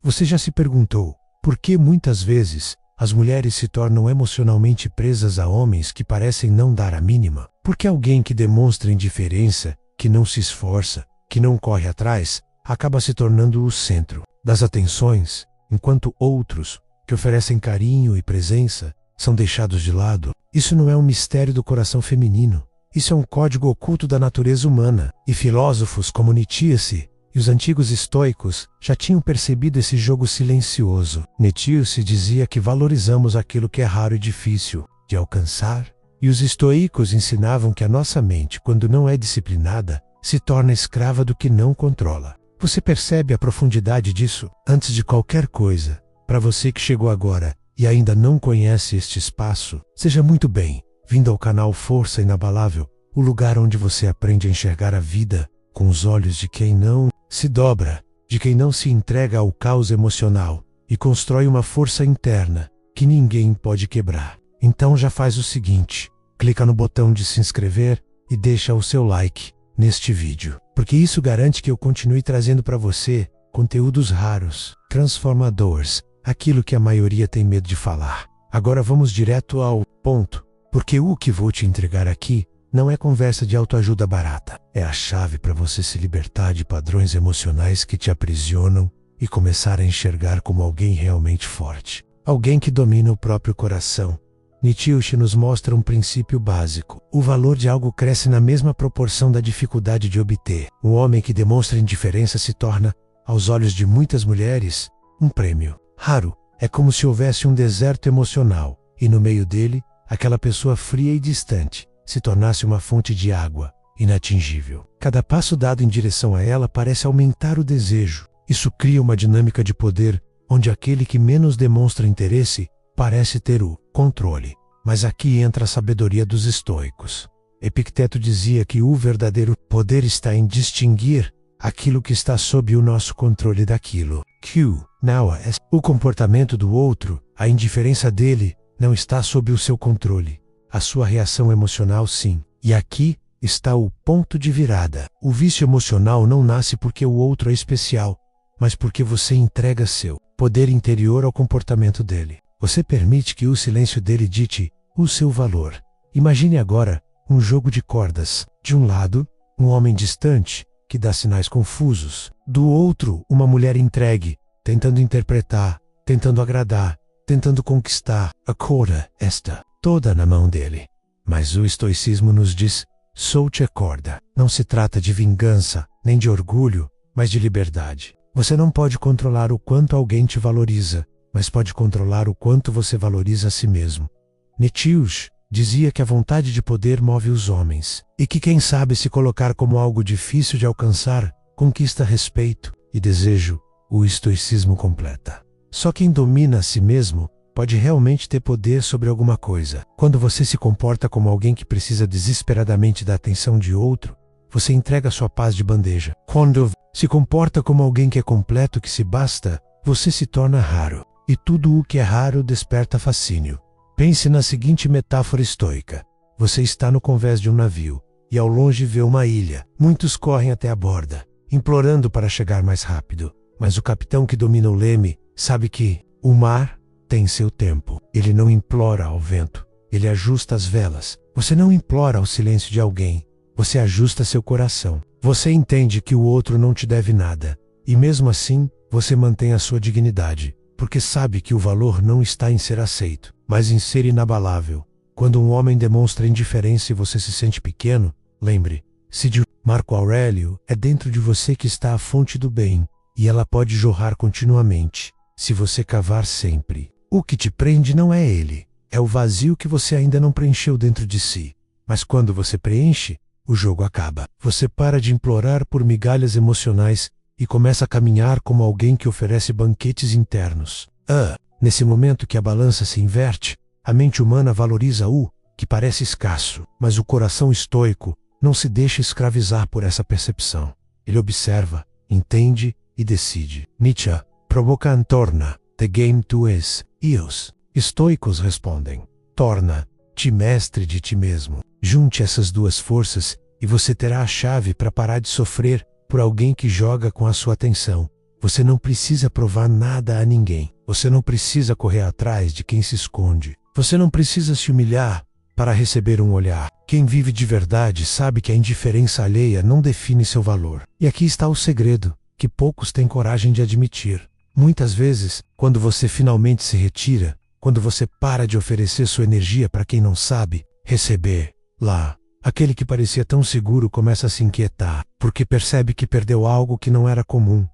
Você já se perguntou por que muitas vezes as mulheres se tornam emocionalmente presas a homens que parecem não dar a mínima? Porque alguém que demonstra indiferença, que não se esforça, que não corre atrás, acaba se tornando o centro das atenções, enquanto outros, que oferecem carinho e presença, são deixados de lado. Isso não é um mistério do coração feminino. Isso é um código oculto da natureza humana. E filósofos como Nietzsche e os antigos estoicos já tinham percebido esse jogo silencioso. Nietzsche dizia que valorizamos aquilo que é raro e difícil de alcançar, e os estoicos ensinavam que a nossa mente, quando não é disciplinada, se torna escrava do que não controla. Você percebe a profundidade disso? Antes de qualquer coisa, para você que chegou agora e ainda não conhece este espaço, seja muito bem-vindo ao canal Força Inabalável, o lugar onde você aprende a enxergar a vida com os olhos de quem não se dobra, de quem não se entrega ao caos emocional e constrói uma força interna que ninguém pode quebrar. Então já faz o seguinte, clica no botão de se inscrever e deixa o seu like neste vídeo, porque isso garante que eu continue trazendo para você conteúdos raros, transformadores, aquilo que a maioria tem medo de falar. Agora vamos direto ao ponto, porque o que vou te entregar aqui não é conversa de autoajuda barata. É a chave para você se libertar de padrões emocionais que te aprisionam e começar a enxergar como alguém realmente forte. Alguém que domina o próprio coração. Nietzsche nos mostra um princípio básico. O valor de algo cresce na mesma proporção da dificuldade de obter. Um homem que demonstra indiferença se torna, aos olhos de muitas mulheres, um prêmio raro. É como se houvesse um deserto emocional, e no meio dele, aquela pessoa fria e distante se tornasse uma fonte de água inatingível. Cada passo dado em direção a ela parece aumentar o desejo. Isso cria uma dinâmica de poder, onde aquele que menos demonstra interesse parece ter o controle. Mas aqui entra a sabedoria dos estoicos. Epicteto dizia que o verdadeiro poder está em distinguir aquilo que está sob o nosso controle daquilo que não é. O comportamento do outro, a indiferença dele, não está sob o seu controle. A sua reação emocional, sim. E aqui está o ponto de virada. O vício emocional não nasce porque o outro é especial, mas porque você entrega seu poder interior ao comportamento dele. Você permite que o silêncio dele dite o seu valor. Imagine agora um jogo de cordas. De um lado, um homem distante, que dá sinais confusos. Do outro, uma mulher entregue, tentando interpretar, tentando agradar, tentando conquistar. A corda está toda na mão dele. Mas o estoicismo nos diz, solte a corda. Não se trata de vingança, nem de orgulho, mas de liberdade. Você não pode controlar o quanto alguém te valoriza, mas pode controlar o quanto você valoriza a si mesmo. Nietzsche dizia que a vontade de poder move os homens, e que quem sabe se colocar como algo difícil de alcançar, conquista respeito e desejo. O estoicismo completa. Só quem domina a si mesmo pode realmente ter poder sobre alguma coisa. Quando você se comporta como alguém que precisa desesperadamente da atenção de outro, você entrega sua paz de bandeja. Quando se comporta como alguém que é completo, que se basta, você se torna raro. E tudo o que é raro desperta fascínio. Pense na seguinte metáfora estoica. Você está no convés de um navio, e ao longe vê uma ilha. Muitos correm até a borda, implorando para chegar mais rápido. Mas o capitão que domina o leme sabe que o mar tem seu tempo. Ele não implora ao vento, ele ajusta as velas. Você não implora ao silêncio de alguém, você ajusta seu coração. Você entende que o outro não te deve nada, e mesmo assim, você mantém a sua dignidade, porque sabe que o valor não está em ser aceito, mas em ser inabalável. Quando um homem demonstra indiferença e você se sente pequeno, lembre-se de Marco Aurélio, é dentro de você que está a fonte do bem, e ela pode jorrar continuamente, se você cavar sempre. O que te prende não é ele, é o vazio que você ainda não preencheu dentro de si. Mas quando você preenche, o jogo acaba. Você para de implorar por migalhas emocionais e começa a caminhar como alguém que oferece banquetes internos. Nesse momento que a balança se inverte, a mente humana valoriza o que parece escasso, mas o coração estoico não se deixa escravizar por essa percepção. Ele observa, entende e decide. Nietzsche provoca torna, the game to is, e os estoicos respondem, torna-te mestre de ti mesmo. Junte essas duas forças e você terá a chave para parar de sofrer por alguém que joga com a sua atenção. Você não precisa provar nada a ninguém. Você não precisa correr atrás de quem se esconde. Você não precisa se humilhar para receber um olhar. Quem vive de verdade sabe que a indiferença alheia não define seu valor. E aqui está o segredo, que poucos têm coragem de admitir. Muitas vezes, quando você finalmente se retira, quando você para de oferecer sua energia para quem não sabe receber, lá, aquele que parecia tão seguro começa a se inquietar, porque percebe que perdeu algo que não era comum.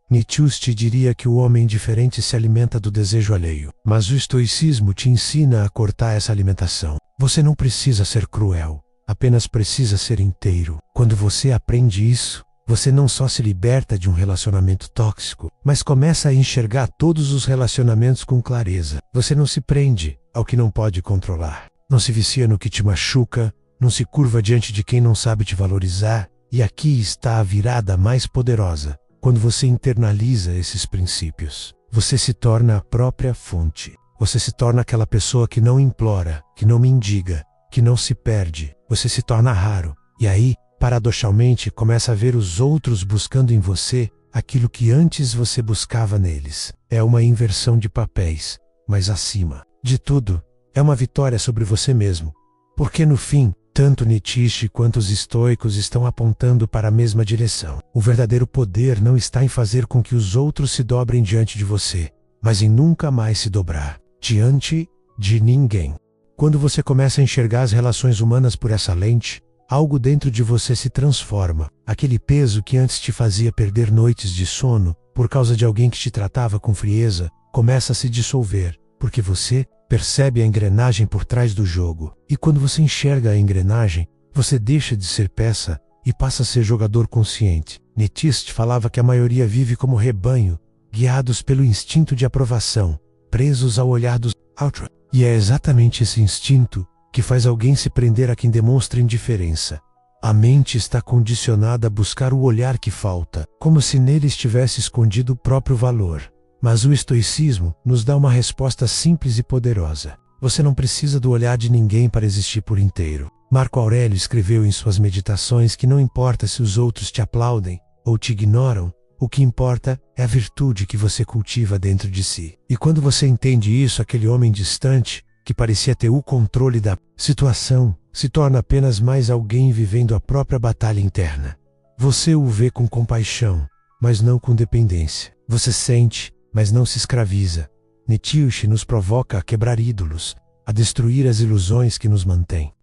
Nietzsche te diria que o homem indiferente se alimenta do desejo alheio, mas o estoicismo te ensina a cortar essa alimentação. Você não precisa ser cruel, apenas precisa ser inteiro. Quando você aprende isso, você não só se liberta de um relacionamento tóxico, mas começa a enxergar todos os relacionamentos com clareza. Você não se prende ao que não pode controlar, não se vicia no que te machuca, não se curva diante de quem não sabe te valorizar, e aqui está a virada mais poderosa. Quando você internaliza esses princípios, você se torna a própria fonte. Você se torna aquela pessoa que não implora, que não mendiga, que não se perde. Você se torna raro. E aí, paradoxalmente, começa a ver os outros buscando em você aquilo que antes você buscava neles. É uma inversão de papéis, mas acima de tudo, é uma vitória sobre você mesmo. Porque no fim, tanto Nietzsche quanto os estoicos estão apontando para a mesma direção. O verdadeiro poder não está em fazer com que os outros se dobrem diante de você, mas em nunca mais se dobrar diante de ninguém. Quando você começa a enxergar as relações humanas por essa lente, algo dentro de você se transforma. Aquele peso que antes te fazia perder noites de sono por causa de alguém que te tratava com frieza, começa a se dissolver, porque você percebe a engrenagem por trás do jogo. E quando você enxerga a engrenagem, você deixa de ser peça e passa a ser jogador consciente. Nietzsche falava que a maioria vive como rebanho, guiados pelo instinto de aprovação, presos ao olhar dos outros. E é exatamente esse instinto que faz alguém se prender a quem demonstra indiferença. A mente está condicionada a buscar o olhar que falta, como se nele estivesse escondido o próprio valor. Mas o estoicismo nos dá uma resposta simples e poderosa. Você não precisa do olhar de ninguém para existir por inteiro. Marco Aurélio escreveu em suas meditações que não importa se os outros te aplaudem ou te ignoram, o que importa é a virtude que você cultiva dentro de si. E quando você entende isso, aquele homem distante, que parecia ter o controle da situação, se torna apenas mais alguém vivendo a própria batalha interna. Você o vê com compaixão, mas não com dependência. Você sente, mas não se escraviza. Nietzsche nos provoca a quebrar ídolos, a destruir as ilusões que nos mantêm.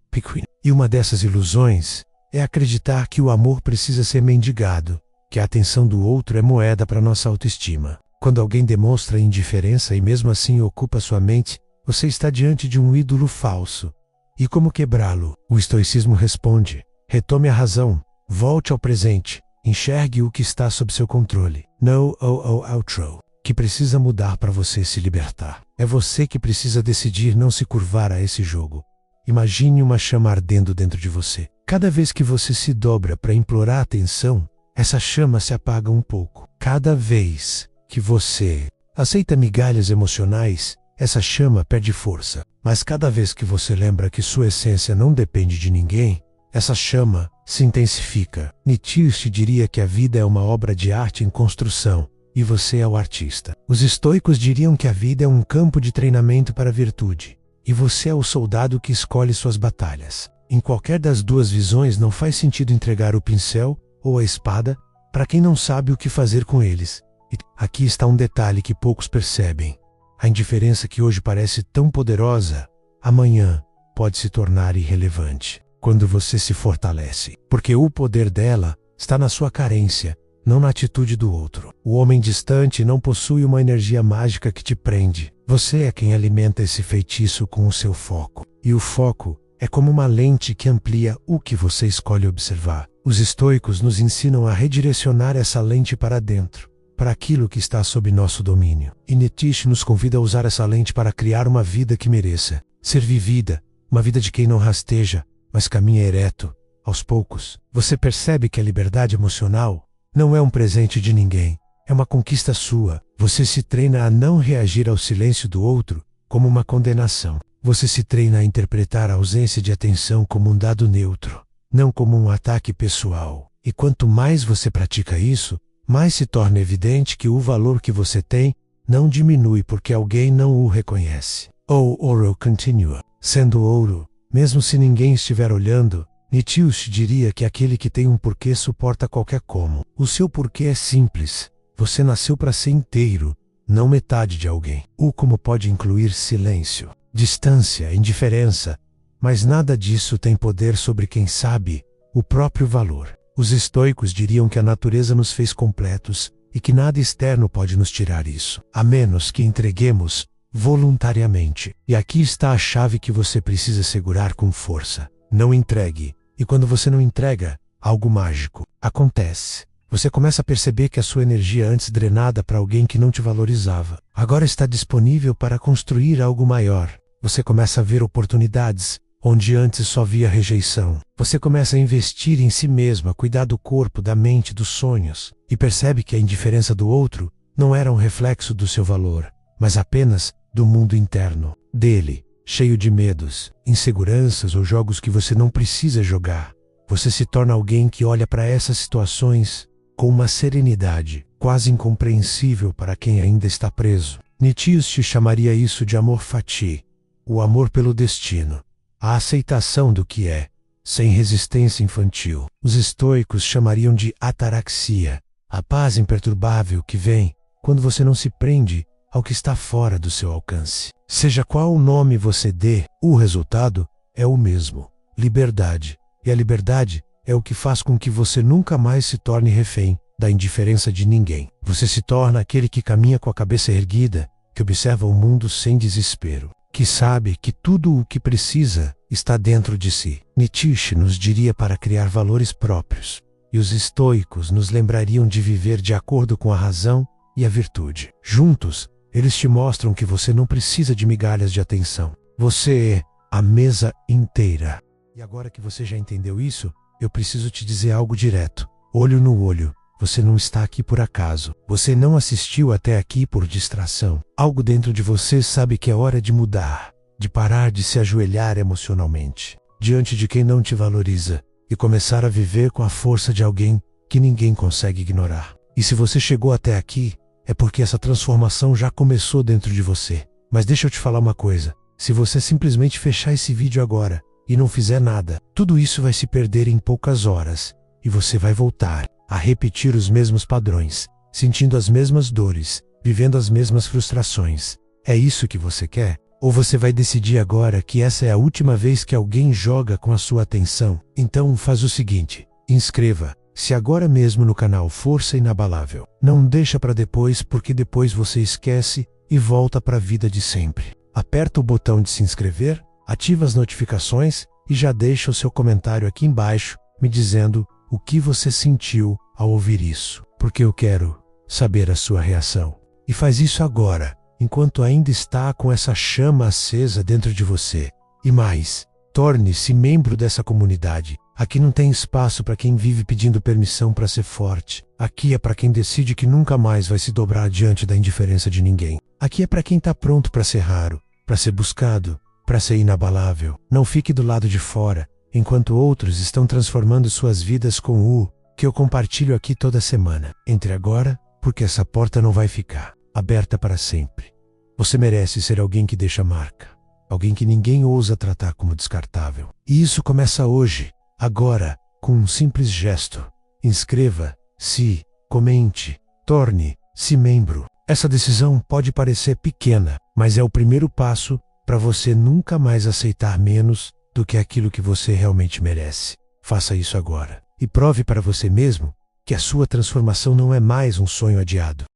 E uma dessas ilusões é acreditar que o amor precisa ser mendigado, que a atenção do outro é moeda para nossa autoestima. Quando alguém demonstra indiferença e mesmo assim ocupa sua mente, você está diante de um ídolo falso. E como quebrá-lo? O estoicismo responde: retome a razão, volte ao presente, enxergue o que está sob seu controle. No outro, que precisa mudar para você se libertar. É você que precisa decidir não se curvar a esse jogo. Imagine uma chama ardendo dentro de você. Cada vez que você se dobra para implorar atenção, essa chama se apaga um pouco. Cada vez que você aceita migalhas emocionais, essa chama perde força. Mas cada vez que você lembra que sua essência não depende de ninguém, essa chama se intensifica. Nietzsche diria que a vida é uma obra de arte em construção, e você é o artista. Os estoicos diriam que a vida é um campo de treinamento para a virtude, e você é o soldado que escolhe suas batalhas. Em qualquer das duas visões não faz sentido entregar o pincel ou a espada para quem não sabe o que fazer com eles. E aqui está um detalhe que poucos percebem. A indiferença que hoje parece tão poderosa, amanhã pode se tornar irrelevante quando você se fortalece. Porque o poder dela está na sua carência, não na atitude do outro. O homem distante não possui uma energia mágica que te prende. Você é quem alimenta esse feitiço com o seu foco. E o foco é como uma lente que amplia o que você escolhe observar. Os estoicos nos ensinam a redirecionar essa lente para dentro, para aquilo que está sob nosso domínio. E Nietzsche nos convida a usar essa lente para criar uma vida que mereça ser vivida, uma vida de quem não rasteja, mas caminha ereto. Aos poucos, você percebe que a liberdade emocional não é um presente de ninguém, é uma conquista sua. Você se treina a não reagir ao silêncio do outro como uma condenação. Você se treina a interpretar a ausência de atenção como um dado neutro, não como um ataque pessoal. E quanto mais você pratica isso, mais se torna evidente que o valor que você tem não diminui porque alguém não o reconhece. O ouro continua sendo ouro, mesmo se ninguém estiver olhando. Nietzsche diria que aquele que tem um porquê suporta qualquer como. O seu porquê é simples. Você nasceu para ser inteiro, não metade de alguém. O como pode incluir silêncio, distância, indiferença, mas nada disso tem poder sobre quem sabe o próprio valor. Os estoicos diriam que a natureza nos fez completos e que nada externo pode nos tirar isso, a menos que entreguemos voluntariamente. E aqui está a chave que você precisa segurar com força. Não entregue. E quando você não entrega, algo mágico acontece. Você começa a perceber que a sua energia antes drenada para alguém que não te valorizava, agora está disponível para construir algo maior. Você começa a ver oportunidades onde antes só via rejeição. Você começa a investir em si mesmo, a cuidar do corpo, da mente, dos sonhos, e percebe que a indiferença do outro não era um reflexo do seu valor, mas apenas do mundo interno dele, cheio de medos, inseguranças ou jogos que você não precisa jogar. Você se torna alguém que olha para essas situações com uma serenidade quase incompreensível para quem ainda está preso. Nietzsche chamaria isso de amor fati, o amor pelo destino, a aceitação do que é, sem resistência infantil. Os estoicos chamariam de ataraxia, a paz imperturbável que vem quando você não se prende ao que está fora do seu alcance. Seja qual o nome você dê, o resultado é o mesmo: liberdade. E a liberdade é o que faz com que você nunca mais se torne refém da indiferença de ninguém. Você se torna aquele que caminha com a cabeça erguida, que observa o mundo sem desespero, que sabe que tudo o que precisa está dentro de si. Nietzsche nos diria para criar valores próprios, e os estoicos nos lembrariam de viver de acordo com a razão e a virtude. Juntos, eles te mostram que você não precisa de migalhas de atenção. Você é a mesa inteira. E agora que você já entendeu isso, eu preciso te dizer algo direto, olho no olho. Você não está aqui por acaso. Você não assistiu até aqui por distração. Algo dentro de você sabe que é hora de mudar, de parar de se ajoelhar emocionalmente diante de quem não te valoriza e começar a viver com a força de alguém que ninguém consegue ignorar. E se você chegou até aqui, é porque essa transformação já começou dentro de você. Mas deixa eu te falar uma coisa: se você simplesmente fechar esse vídeo agora e não fizer nada, tudo isso vai se perder em poucas horas e você vai voltar a repetir os mesmos padrões, sentindo as mesmas dores, vivendo as mesmas frustrações. É isso que você quer? Ou você vai decidir agora que essa é a última vez que alguém joga com a sua atenção? Então faz o seguinte: inscreva-se agora mesmo no canal Força Inabalável. Não deixa para depois, porque depois você esquece e volta para a vida de sempre. Aperta o botão de se inscrever, ativa as notificações e já deixa o seu comentário aqui embaixo me dizendo o que você sentiu ao ouvir isso, porque eu quero saber a sua reação. E faz isso agora, enquanto ainda está com essa chama acesa dentro de você. E mais, torne-se membro dessa comunidade. Aqui não tem espaço para quem vive pedindo permissão para ser forte. Aqui é para quem decide que nunca mais vai se dobrar diante da indiferença de ninguém. Aqui é para quem está pronto para ser raro, para ser buscado, para ser inabalável. Não fique do lado de fora, enquanto outros estão transformando suas vidas com o que eu compartilho aqui toda semana. Entre agora, porque essa porta não vai ficar aberta para sempre. Você merece ser alguém que deixa marca, alguém que ninguém ousa tratar como descartável. E isso começa hoje, agora, com um simples gesto. Inscreva-se, comente, torne-se membro. Essa decisão pode parecer pequena, mas é o primeiro passo para você nunca mais aceitar menos do que aquilo que você realmente merece. Faça isso agora e prove para você mesmo que a sua transformação não é mais um sonho adiado.